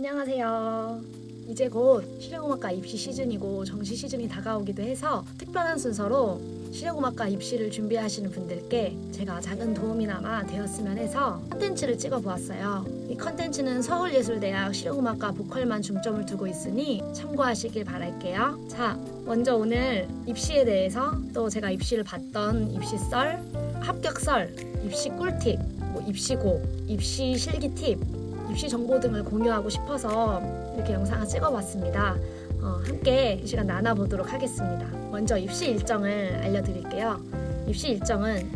안녕하세요. 이제 곧 실용음악과 입시 시즌이고 정시 시즌이 다가오기도 해서 특별한 순서로 실용음악과 입시를 준비하시는 분들께 제가 작은 도움이나마 되었으면 해서 컨텐츠를 찍어보았어요. 이 컨텐츠는 서울예술대학 실용음악과 보컬만 중점을 두고 있으니 참고하시길 바랄게요. 자, 먼저 오늘 입시에 대해서 또 제가 입시를 봤던 입시 썰, 합격 썰, 입시 꿀팁, 입시곡, 입시 실기 팁, 입시 정보 등을 공유하고 싶어서 이렇게 영상을 찍어봤습니다. 함께 이 시간 나눠보도록 하겠습니다. 먼저 입시 일정을 알려드릴게요. 입시 일정은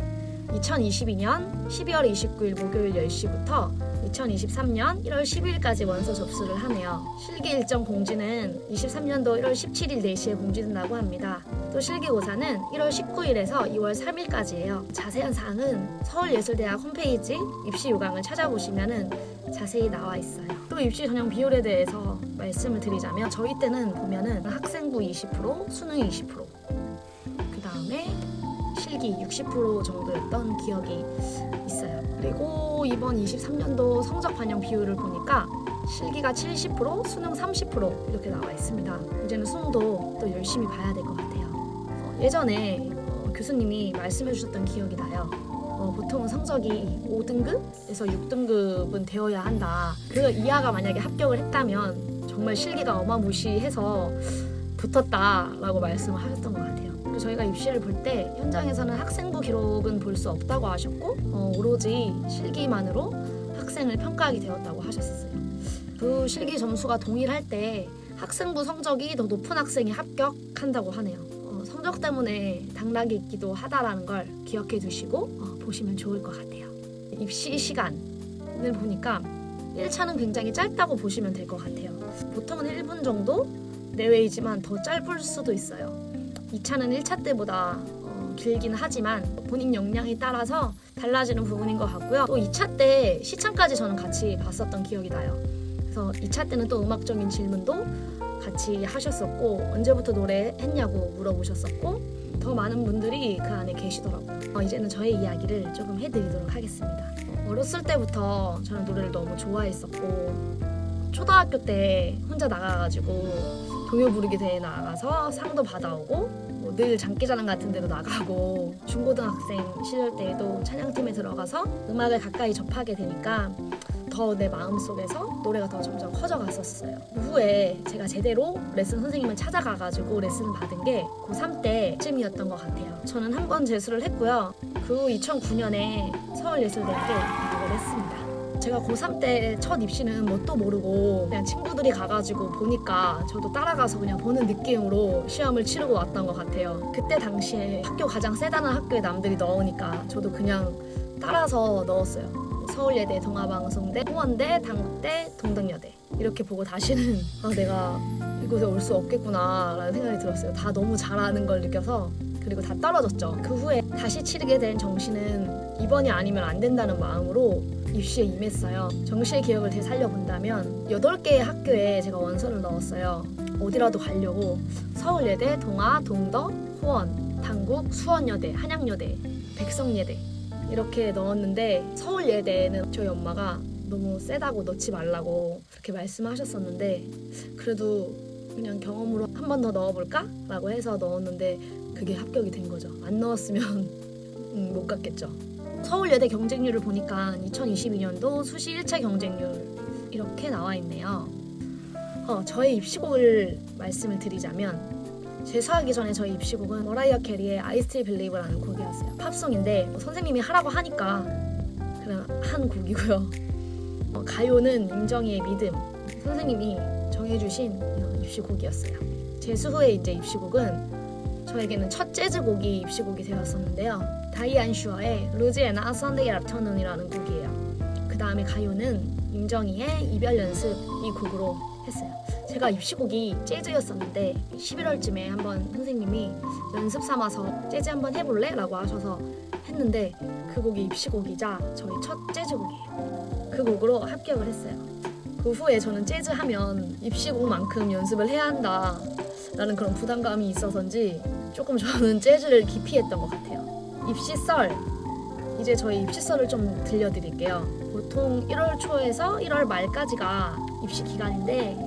2022년 12월 29일 목요일 10시부터 2023년 1월 12일까지 원서 접수를 하네요. 실기 일정 공지는 23년도 1월 17일 4시에 공지된다고 합니다. 또 실기고사는 1월 19일에서 2월 3일까지예요. 자세한 사항은 서울예술대학 홈페이지 입시 요강을 찾아보시면 자세히 나와 있어요. 또 입시 전형 비율에 대해서 말씀을 드리자면 저희 때는 보면은 학생부 20%, 수능 20%, 그 다음에 실기 60% 정도였던 기억이 있어요. 그리고 이번 23년도 성적 반영 비율을 보니까 실기가 70%, 수능 30% 이렇게 나와 있습니다. 이제는 수능도 또 열심히 봐야 될 것 같아요. 예전에 교수님이 말씀해 주셨던 기억이 나요. 보통은 성적이 5등급에서 6등급은 되어야 한다. 그 이하가 만약에 합격을 했다면 정말 실기가 어마무시해서 붙었다라고 말씀을 하셨던 것 같아요. 그리고 저희가 입시를 볼 때 현장에서는 학생부 기록은 볼 수 없다고 하셨고 오로지 실기만으로 학생을 평가하게 되었다고 하셨어요. 그 실기 점수가 동일할 때 학생부 성적이 더 높은 학생이 합격한다고 하네요. 성적 때문에 당락이 있기도 하다라는 걸 기억해 두시고 보시면 좋을 것 같아요. 입시 시간을 보니까 1차는 굉장히 짧다고 보시면 될 것 같아요. 보통은 1분 정도 내외이지만 더 짧을 수도 있어요. 2차는 1차 때보다 길긴 하지만 본인 역량에 따라서 달라지는 부분인 것 같고요. 또 2차 때 시창까지 저는 같이 봤었던 기억이 나요. 그래서 2차 때는 또 음악적인 질문도 같이 하셨었고 언제부터 노래했냐고 물어보셨었고 더 많은 분들이 그 안에 계시더라고요. 이제는 저의 이야기를 조금 해드리도록 하겠습니다. 어렸을 때부터 저는 노래를 너무 좋아했었고 초등학교 때 혼자 나가가지고 동요 부르기 대회에 나가서 상도 받아오고 늘 장기자랑 같은 데도 나가고 중고등학생 시절 때에도 찬양팀에 들어가서 음악을 가까이 접하게 되니까 더 내 마음속에서 노래가 더 점점 커져갔었어요. 그 후에 제가 제대로 레슨 선생님을 찾아가가지고 레슨을 받은 게 고3 때쯤이었던 것 같아요. 저는 한 번 재수를 했고요. 그 후 2009년에 서울예술대학에 입학을 했습니다. 제가 고3 때 첫 입시는 뭣도 모르고 그냥 친구들이 가가지고 보니까 저도 따라가서 그냥 보는 느낌으로 시험을 치르고 왔던 것 같아요. 그때 당시에 학교 가장 세다는 학교에 남들이 넣으니까 저도 그냥 따라서 넣었어요. 서울예대, 동아방송대, 홍원대, 당국대, 동덕여대 이렇게 보고 다시는 내가 이곳에 올 수 없겠구나 라는 생각이 들었어요. 다 너무 잘하는 걸 느껴서. 그리고 다 떨어졌죠. 그 후에 다시 치르게 된 정시는 이번이 아니면 안 된다는 마음으로 입시에 임했어요. 정시의 기억을 되살려본다면 8개의 학교에 제가 원서를 넣었어요. 어디라도 가려고 서울예대, 동아, 동덕, 호원, 당국, 수원여대, 한양여대, 백성예대 이렇게 넣었는데 서울예대는 저희 엄마가 너무 세다고 넣지 말라고 그렇게 말씀하셨었는데 그래도 그냥 경험으로 한 번 더 넣어볼까? 라고 해서 넣었는데 그게 합격이 된 거죠. 안 넣었으면 못 갔겠죠. 서울예대 경쟁률을 보니까 2022년도 수시 1차 경쟁률 이렇게 나와 있네요. 저의 입시곡을 말씀을 드리자면 재수하기 전에 저희 입시곡은 머라이어 캐리의 I Still Believe라는 곡이었어요. 팝송인데 선생님이 하라고 하니까 그냥 한 곡이고요. 가요는 임정희의 믿음 선생님이 정해주신 입시곡이었어요. 재수 후에 이제 입시곡은 저에게는 첫 재즈곡이 입시곡이 되었었는데요. 다이안 슈어의 루지애나 선데이 아프터눈이라는 곡이에요. 그 다음에 가요는 임정희의 이별 연습 이 곡으로 했어요. 제가 입시곡이 재즈였었는데 11월쯤에 한번 선생님이 연습 삼아서 재즈 한번 해볼래? 라고 하셔서 했는데 그 곡이 입시곡이자 저희 첫 재즈곡이에요. 그 곡으로 합격을 했어요. 그 후에 저는 재즈 하면 입시곡만큼 연습을 해야 한다 라는 그런 부담감이 있어서인지 조금 저는 재즈를 기피했던 것 같아요. 입시 썰, 이제 저희 입시 썰을 좀 들려드릴게요. 보통 1월 초에서 1월 말까지가 입시 기간인데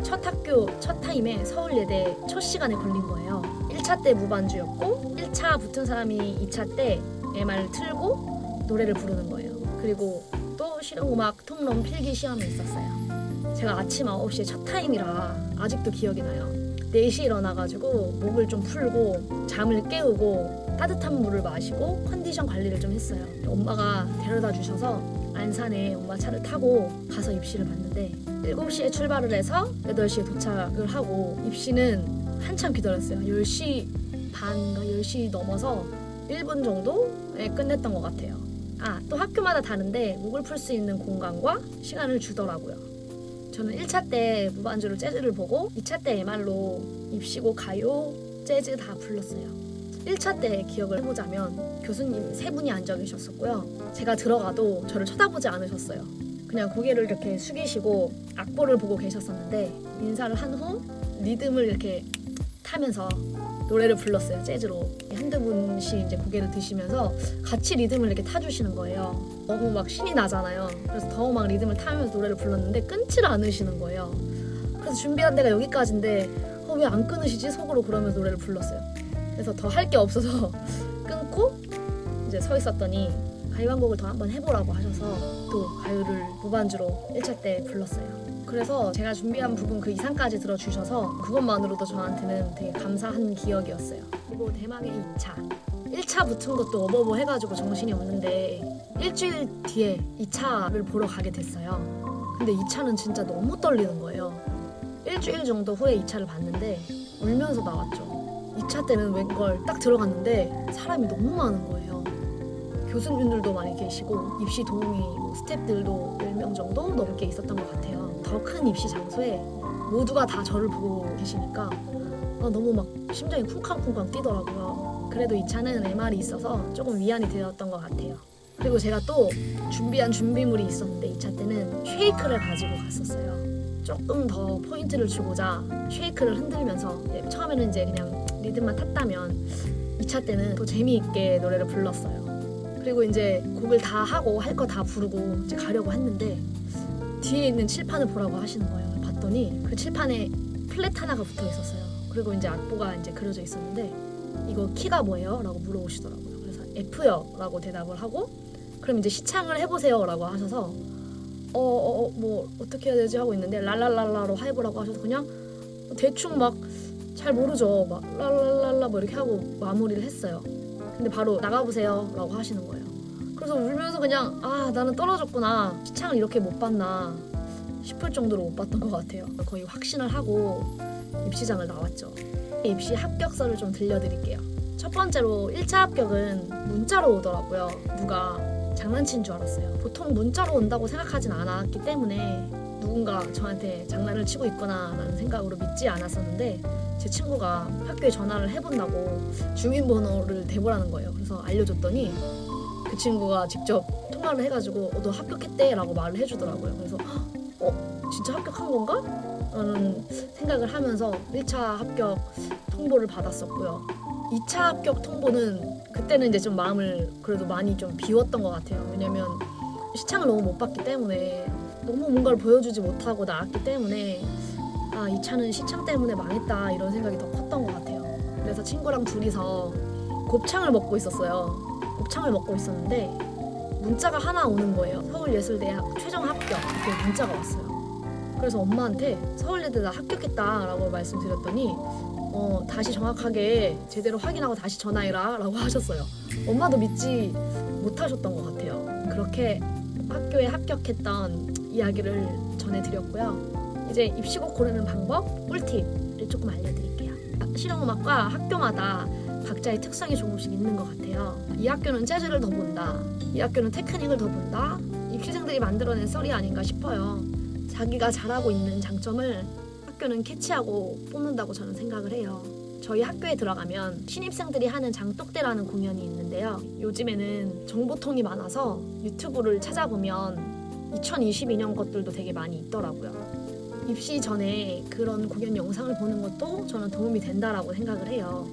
첫 학교 첫 타임에 서울예대 첫 시간에 걸린 거예요. 1차 때 무반주였고 1차 붙은 사람이 2차 때 MR을 틀고 노래를 부르는 거예요. 그리고 또 실용음악 통론 필기 시험이 있었어요. 제가 아침 9시에 첫 타임이라 아직도 기억이 나요. 4시에 일어나가지고 목을 좀 풀고 잠을 깨우고 따뜻한 물을 마시고 컨디션 관리를 좀 했어요. 엄마가 데려다 주셔서 안산에 엄마 차를 타고 가서 입시를 봤는데 7시에 출발을 해서 8시에 도착을 하고 입시는 한참 기다렸어요. 10시 반인가 10시 넘어서 1분 정도에 끝냈던 것 같아요. 또 학교마다 다른데 목을 풀 수 있는 공간과 시간을 주더라고요. 저는 1차 때 무반주로 재즈를 보고 2차 때 MR로 입시고 가요, 재즈 다 불렀어요. 1차 때 기억을 해보자면 교수님 3분이 앉아 계셨었고요. 제가 들어가도 저를 쳐다보지 않으셨어요. 그냥 고개를 이렇게 숙이시고 악보를 보고 계셨었는데 인사를 한 후 리듬을 이렇게 타면서 노래를 불렀어요. 재즈로. 한두 분씩 이제 고개를 드시면서 같이 리듬을 이렇게 타주시는 거예요. 너무 막 신이 나잖아요. 그래서 더 막 리듬을 타면서 노래를 불렀는데 끊지를 않으시는 거예요. 그래서 준비한 데가 여기까지인데 왜 안 끊으시지? 속으로 그러면서 노래를 불렀어요. 그래서 더 할 게 없어서 끊고 이제 서 있었더니 가요 한 곡을 더 한번 해보라고 하셔서 또 가요를 무반주로 1차 때 불렀어요. 그래서 제가 준비한 부분 그 이상까지 들어주셔서 그것만으로도 저한테는 되게 감사한 기억이었어요. 그리고 대망의 2차 1차 붙은 것도 어버버 해가지고 정신이 없는데 일주일 뒤에 2차를 보러 가게 됐어요. 근데 2차는 진짜 너무 떨리는 거예요. 일주일 정도 후에 2차를 봤는데 울면서 나왔죠. 2차 때는 웬걸 딱 들어갔는데 사람이 너무 많은 거예요. 교수님들도 많이 계시고 입시 도우미 스태프들도 10명 정도 넘게 있었던 것 같아요. 더 큰 입시 장소에 모두가 다 저를 보고 계시니까 너무 막 심장이 쿵쾅쿵쾅 뛰더라고요. 그래도 2차는 MR이 있어서 조금 위안이 되었던 것 같아요. 그리고 제가 또 준비한 준비물이 있었는데 2차 때는 쉐이크를 가지고 갔었어요. 조금 더 포인트를 주고자 쉐이크를 흔들면서 처음에는 이제 그냥 리듬만 탔다면 2차 때는 더 재미있게 노래를 불렀어요. 그리고 이제 곡을 다 하고 할 거 다 부르고 이제 가려고 했는데 뒤에 있는 칠판을 보라고 하시는 거예요. 봤더니 그 칠판에 플랫 하나가 붙어 있었어요. 그리고 이제 악보가 이제 그려져 있었는데 이거 키가 뭐예요? 라고 물어보시더라고요. 그래서 F요 라고 대답을 하고 그럼 이제 시창을 해보세요 라고 하셔서 뭐 어떻게 해야 되지 하고 있는데 랄랄랄라로 해보라고 하셔서 그냥 대충 막 잘 모르죠. 막 랄랄랄라 뭐 이렇게 하고 마무리를 했어요. 근데 바로 나가보세요 라고 하시는 거예요. 그래서 울면서 그냥 나는 떨어졌구나. 시창을 이렇게 못 봤나 싶을 정도로 못 봤던 것 같아요. 거의 확신을 하고 입시장을 나왔죠. 입시 합격서를 좀 들려드릴게요. 첫 번째로 1차 합격은 문자로 오더라고요. 누가 장난친 줄 알았어요. 보통 문자로 온다고 생각하진 않았기 때문에 누군가 저한테 장난을 치고 있구나 라는 생각으로 믿지 않았었는데 제 친구가 학교에 전화를 해본다고 주민번호를 대보라는 거예요. 그래서 알려줬더니 그 친구가 직접 통화를 해가지고 너 합격했대 라고 말을 해주더라고요. 그래서 진짜 합격한 건가? 라는 생각을 하면서 1차 합격 통보를 받았었고요. 2차 합격 통보는 그때는 이제 좀 마음을 그래도 많이 좀 비웠던 것 같아요. 왜냐면 시창을 너무 못 봤기 때문에 너무 뭔가를 보여주지 못하고 나왔기 때문에 2차는 시창 때문에 망했다 이런 생각이 더 컸던 것 같아요. 그래서 친구랑 둘이서 곱창을 먹고 있었어요. 곱창을 먹고 있었는데 문자가 하나 오는 거예요. 서울예술대학 최종 합격 이렇게 문자가 왔어요. 그래서 엄마한테 서울예대 나 합격했다 라고 말씀드렸더니 다시 정확하게 제대로 확인하고 다시 전화해라 라고 하셨어요. 엄마도 믿지 못하셨던 것 같아요. 그렇게 학교에 합격했던 이야기를 전해드렸고요. 이제 입시곡 고르는 방법 꿀팁을 조금 알려드릴게요. 실용음악과 학교마다 각자의 특성이 조금씩 있는 것 같아요. 이 학교는 재즈를 더 본다. 이 학교는 테크닉을 더 본다. 입시생들이 만들어낸 썰이 아닌가 싶어요. 자기가 잘하고 있는 장점을 학교는 캐치하고 뽑는다고 저는 생각을 해요. 저희 학교에 들어가면 신입생들이 하는 장독대라는 공연이 있는데요. 요즘에는 정보통이 많아서 유튜브를 찾아보면 2022년 것들도 되게 많이 있더라고요. 입시 전에 그런 공연 영상을 보는 것도 저는 도움이 된다라고 생각을 해요.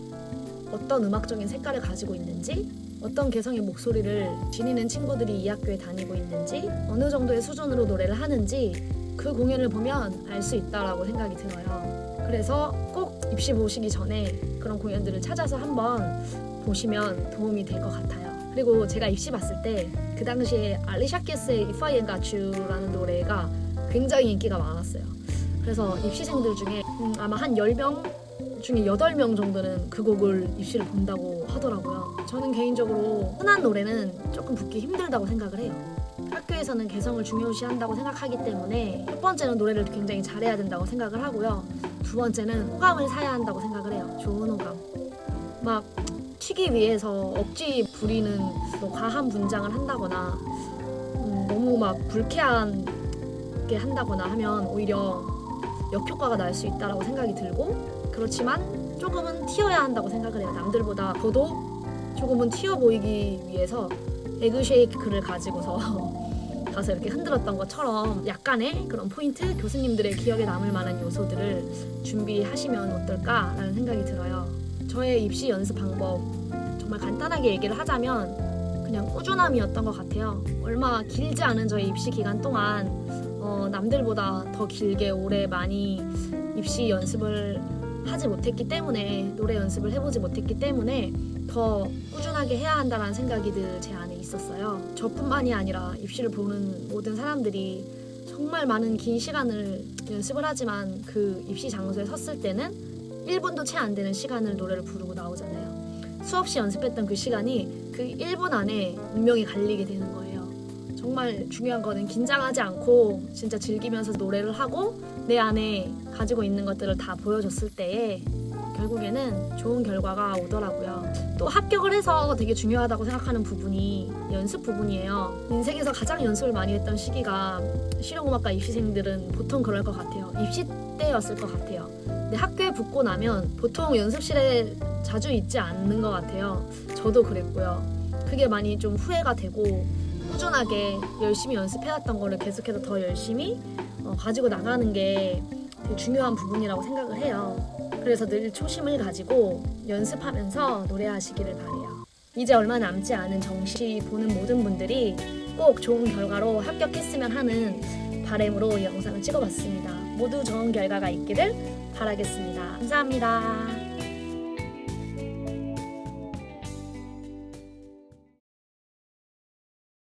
어떤 음악적인 색깔을 가지고 있는지, 어떤 개성의 목소리를 지니는 친구들이 이 학교에 다니고 있는지, 어느 어느 정도의 수준으로 노래를 하는지 그 공연을 보면 알 수 있다라고 생각이 들어요. 그래서 꼭 입시 보시기 전에 그런 공연들을 찾아서 한번 보시면 도움이 될 것 같아요. 그리고 제가 입시 봤을 때 그 당시에 알리샤 키스의 If I Ain't Got You라는 노래가 굉장히 인기가 많았어요. 그래서 입시생들 중에 아마 한 10명 중에 8명 정도는 그 곡을 입시를 본다고 하더라고요. 저는 개인적으로 흔한 노래는 조금 붙기 힘들다고 생각을 해요. 학교에서는 개성을 중요시한다고 생각하기 때문에 첫 번째는 노래를 굉장히 잘해야 된다고 생각을 하고요. 두 번째는 호감을 사야 한다고 생각을 해요. 좋은 호감. 막 튀기 위해서 억지 부리는 뭐 과한 분장을 한다거나 너무 막 불쾌하게 한다거나 하면 오히려 역효과가 날 수 있다고 생각이 들고, 그렇지만 조금은 튀어야 한다고 생각을 해요. 남들보다 저도 조금은 튀어 보이기 위해서 에그쉐이크를 가지고서 가서 이렇게 흔들었던 것처럼 약간의 그런 포인트, 교수님들의 기억에 남을 만한 요소들을 준비하시면 어떨까라는 생각이 들어요. 저의 입시 연습 방법 정말 간단하게 얘기를 하자면 그냥 꾸준함이었던 것 같아요. 얼마 길지 않은 저의 입시 기간 동안 남들보다 더 길게 오래 많이 입시 연습을 하지 못했기 때문에, 노래 연습을 해보지 못했기 때문에 더 꾸준하게 해야 한다는 생각이 늘 제 안에 있었어요. 저뿐만이 아니라 입시를 보는 모든 사람들이 정말 많은 긴 시간을 연습을 하지만 그 입시 장소에 섰을 때는 1분도 채 안 되는 시간을 노래를 부르고 나오잖아요. 수없이 연습했던 그 시간이 그 1분 안에 운명이 갈리게 되는 거예요. 정말 중요한 거는 긴장하지 않고 진짜 즐기면서 노래를 하고 내 안에 가지고 있는 것들을 다 보여줬을 때에 결국에는 좋은 결과가 오더라고요. 또 합격을 해서 되게 중요하다고 생각하는 부분이 연습 부분이에요. 인생에서 가장 연습을 많이 했던 시기가 실용음악과 입시생들은 보통 그럴 것 같아요. 입시 때였을 것 같아요. 근데 학교에 붙고 나면 보통 연습실에 자주 있지 않는 것 같아요. 저도 그랬고요. 그게 많이 좀 후회가 되고, 꾸준하게 열심히 연습해왔던 거를 계속해서 더 열심히 가지고 나가는 게 되게 중요한 부분이라고 생각을 해요. 그래서 늘 초심을 가지고 연습하면서 노래하시기를 바래요. 이제 얼마 남지 않은 정시 보는 모든 분들이 꼭 좋은 결과로 합격했으면 하는 바람으로 이 영상을 찍어봤습니다. 모두 좋은 결과가 있기를 바라겠습니다. 감사합니다.